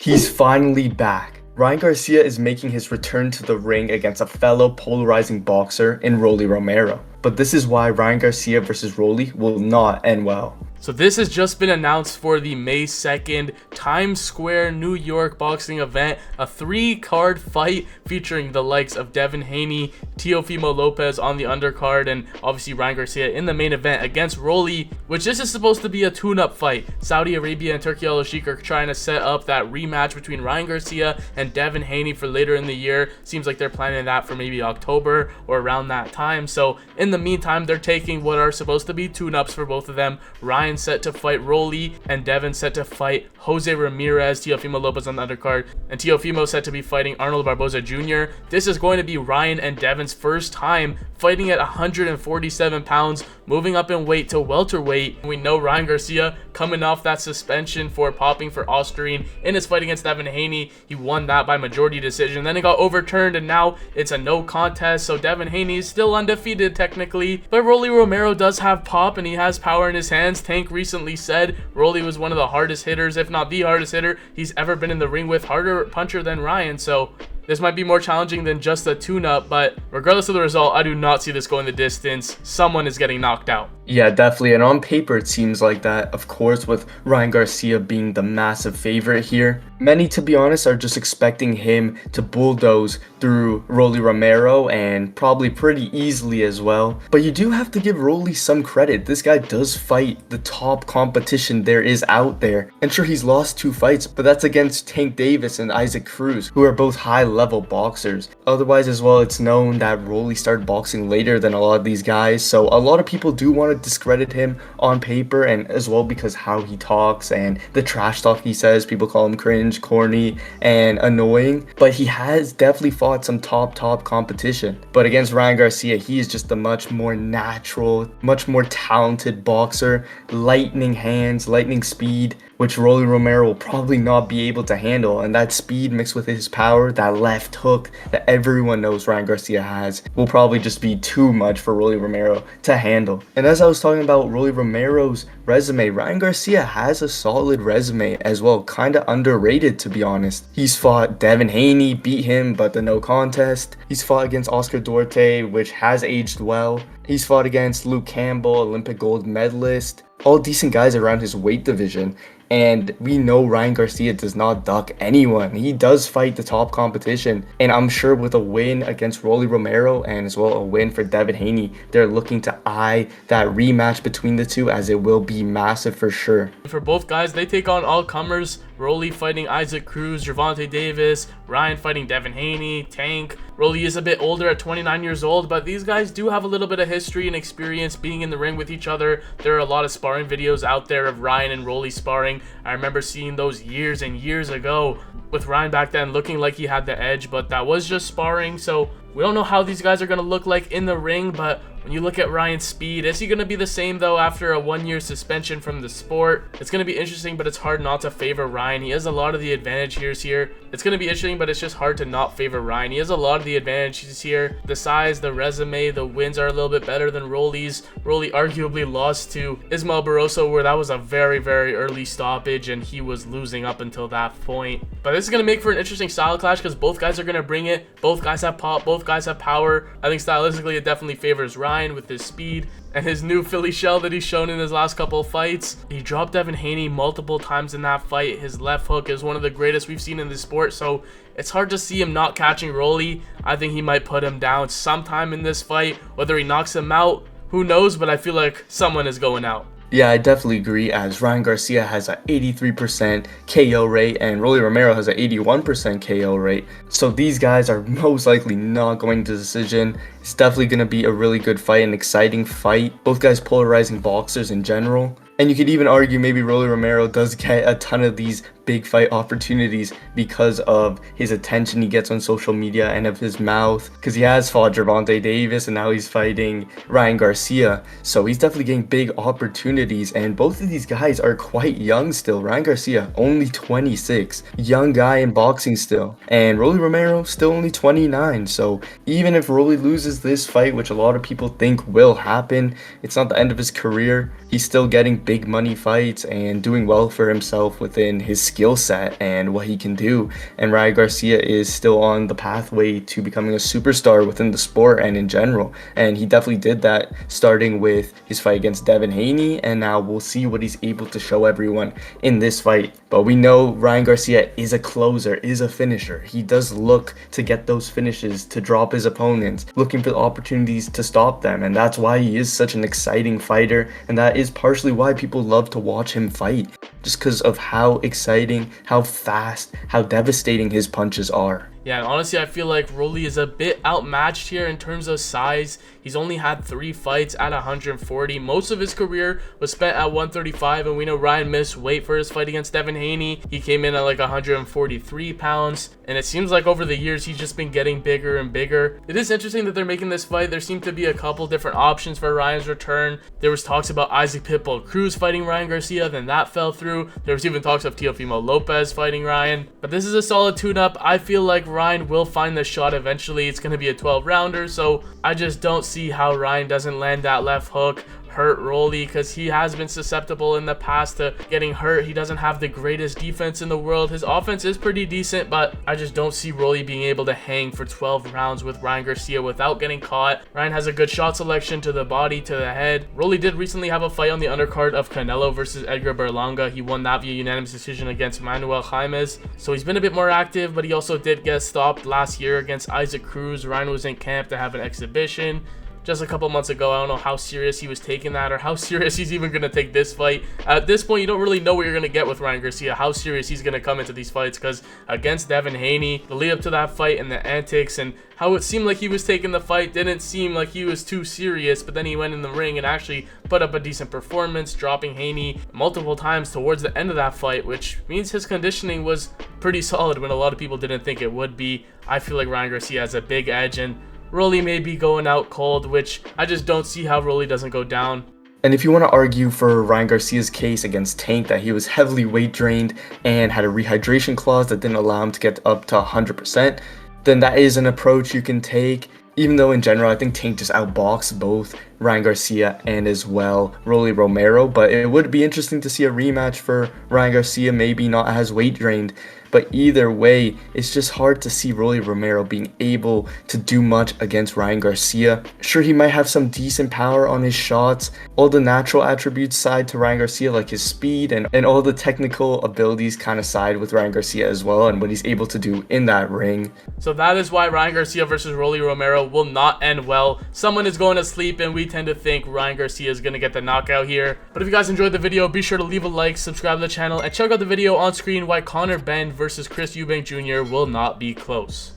He's finally back. Ryan Garcia is making his return to the ring against a fellow polarizing boxer in Rolly Romero. But this is why Ryan Garcia versus Rolly will not end well. So this has just been announced for the May 2nd Times Square, New York boxing event, a 3-card fight featuring the likes of Devin Haney, Teofimo Lopez on the undercard, and obviously Ryan Garcia in the main event against Rolly, which this is supposed to be a tune-up fight. Saudi Arabia and Turkey Al-Sheikh are trying to set up that rematch between Ryan Garcia and Devin Haney for later in the year. Seems like they're planning that for maybe October or around that time. So in the meantime, they're taking what are supposed to be tune-ups for both of them. Ryan set to fight Rolly and Devin set to fight Jose Ramirez, Teofimo Lopez on the undercard, and Teofimo set to be fighting Arnold Barboza Jr. This is going to be Ryan and Devin's first time fighting at 147 pounds, moving up in weight to welterweight. We know Ryan Garcia coming off that suspension for popping for Austrian in his fight against Devin Haney. He won that by majority decision, then it got overturned and now it's a no contest. So Devin Haney is still undefeated technically, but Rolly Romero does have pop and he has power in his hands. Tank recently said Rolly was one of the hardest hitters, if not the hardest hitter he's ever been in the ring with, harder puncher than Ryan. So this might be more challenging than just a tune-up, but regardless of the result, I do not see this going the distance. Someone is getting knocked out. Yeah, definitely. And on paper, it seems like that, of course, with Ryan Garcia being the massive favorite here. Many, to be honest, are just expecting him to bulldoze through Rolly Romero and probably pretty easily as well. But you do have to give Rolly some credit. This guy does fight the top competition there is out there. And sure, he's lost 2 fights, but that's against Tank Davis and Isaac Cruz, who are both high-level boxers. Otherwise, as well, it's known that Rolly started boxing later than a lot of these guys. So a lot of people do want to discredit him on paper, and as well because how he talks and the trash talk he says. People call him cringe, corny, and annoying, but he has definitely fought some top competition. But against Ryan Garcia, he is just a much more natural, much more talented boxer, lightning hands, lightning speed, which Rolly Romero will probably not be able to handle. And that speed mixed with his power, that left hook that everyone knows Ryan Garcia has, will probably just be too much for Rolly Romero to handle. And as I was talking about Rolly Romero's resume, Ryan Garcia has a solid resume as well, kind of underrated to be honest. He's fought Devin Haney, beat him, but the no contest. He's fought against Oscar Duarte, which has aged well. He's fought against Luke Campbell, Olympic gold medalist. All decent guys around his weight division. And we know Ryan Garcia does not duck anyone. He does fight the top competition. And I'm sure with a win against Rolly Romero and as well a win for Devin Haney, they're looking to eye that rematch between the two, as it will be massive for sure. For both guys, they take on all comers. Rolly fighting Isaac Cruz, Gervonta Davis, Ryan fighting Devin Haney, Tank. Rolly is a bit older at 29 years old, but these guys do have a little bit of history and experience being in the ring with each other. There are a lot of sparring videos out there of Ryan and Rolly sparring. I remember seeing those years and years ago with Ryan back then looking like he had the edge, but that was just sparring. So we don't know how these guys are going to look like in the ring, but when you look at Ryan's speed, is he going to be the same though after a 1-year suspension from the sport? It's going to be interesting, but it's hard not to favor Ryan. He has a lot of the advantages here. It's going to be interesting, but it's just hard to not favor Ryan. He has a lot of the advantages here. The size, the resume, the wins are a little bit better than Rolly's. Rolly arguably lost to Ismael Barroso, where that was a very early stoppage and he was losing up until that point. But this is going to make for an interesting style clash because both guys are going to bring it. Both guys have pop, both guys have power. I think stylistically it definitely favors Ryan with his speed and his new Philly shell that he's shown in his last couple of fights. He dropped Devin Haney multiple times in that fight. His left hook is one of the greatest we've seen in this sport, so it's hard to see him not catching Rolly. I think he might put him down sometime in this fight. Whether he knocks him out, who knows, but I feel like someone is going out. Yeah, I definitely agree, as Ryan Garcia has an 83% KO rate and Rolly Romero has an 81% KO rate. So these guys are most likely not going to decision. It's definitely going to be a really good fight, an exciting fight. Both guys polarizing boxers in general. And you could even argue maybe Rolly Romero does get a ton of these big fight opportunities because of his attention he gets on social media and of his mouth, because he has fought Gervonta Davis and now he's fighting Ryan Garcia. So he's definitely getting big opportunities, and both of these guys are quite young still. Ryan Garcia only 26, young guy in boxing still, and Rolly Romero still only 29. So even if Rolly loses this fight, which a lot of people think will happen, it's not the end of his career. He's still getting big money fights and doing well for himself within his skill set and what he can do. And Ryan Garcia is still on the pathway to becoming a superstar within the sport and in general. And he definitely did that, starting with his fight against Devin Haney, and now we'll see what he's able to show everyone in this fight. But we know Ryan Garcia is a closer, is a finisher. He does look to get those finishes, to drop his opponents, looking for opportunities to stop them, and that's why he is such an exciting fighter, and that is partially why people love to watch him fight, just because of how exciting, how fast, how devastating his punches are. Yeah, and honestly, I feel like Rolly is a bit outmatched here in terms of size. He's only had 3 fights at 140. Most of his career was spent at 135, and we know Ryan missed weight for his fight against Devin Haney. He came in at like 143 pounds, and it seems like over the years he's just been getting bigger and bigger. It is interesting that they're making this fight. There seem to be a couple different options for Ryan's return. There was talks about Isaac Pitbull Cruz fighting Ryan Garcia, then that fell through. There was even talks of Teofimo Lopez fighting Ryan, but this is a solid tune-up. I feel like Ryan will find the shot eventually. It's going to be a 12-rounder, so I just don't see how Ryan doesn't land that left hook, hurt Rolly, because he has been susceptible in the past to getting hurt. He doesn't have the greatest defense in the world. His offense is pretty decent, but I just don't see Rolly being able to hang for 12 rounds with Ryan Garcia without getting caught. Ryan has a good shot selection to the body, to the head. Rolly did recently have a fight on the undercard of Canelo versus Edgar Berlanga. He won that via unanimous decision against Manuel Jaimes, so he's been a bit more active, but he also did get stopped last year against Isaac Cruz. Ryan was in camp to have an exhibition just a couple months ago. I don't know how serious he was taking that, or how serious he's even going to take this fight. At this point, you don't really know what you're going to get with Ryan Garcia, how serious he's going to come into these fights, because against Devin Haney, the lead up to that fight and the antics and how it seemed like he was taking the fight didn't seem like he was too serious, but then he went in the ring and actually put up a decent performance, dropping Haney multiple times towards the end of that fight, which means his conditioning was pretty solid when a lot of people didn't think it would be. I feel like Ryan Garcia has a big edge, and Rolly may be going out cold, which I just don't see how Rolly doesn't go down. And if you want to argue for Ryan Garcia's case against Tank, that he was heavily weight drained and had a rehydration clause that didn't allow him to get up to 100%, then that is an approach you can take. Even though in general, I think Tank just outboxed both Ryan Garcia and as well Rolly Romero. But it would be interesting to see a rematch for Ryan Garcia, maybe not as weight drained. But either way, it's just hard to see Rolly Romero being able to do much against Ryan Garcia. Sure, he might have some decent power on his shots, all the natural attributes side to Ryan Garcia, like his speed and all the technical abilities kind of side with Ryan Garcia as well, and what he's able to do in that ring. So that is why Ryan Garcia versus Rolly Romero will not end well. Someone is going to sleep, and we tend to think Ryan Garcia is going to get the knockout here. But if you guys enjoyed the video, be sure to leave a like, subscribe to the channel, and check out the video on screen why Conor Benn versus Chris Eubank Jr. will not be close.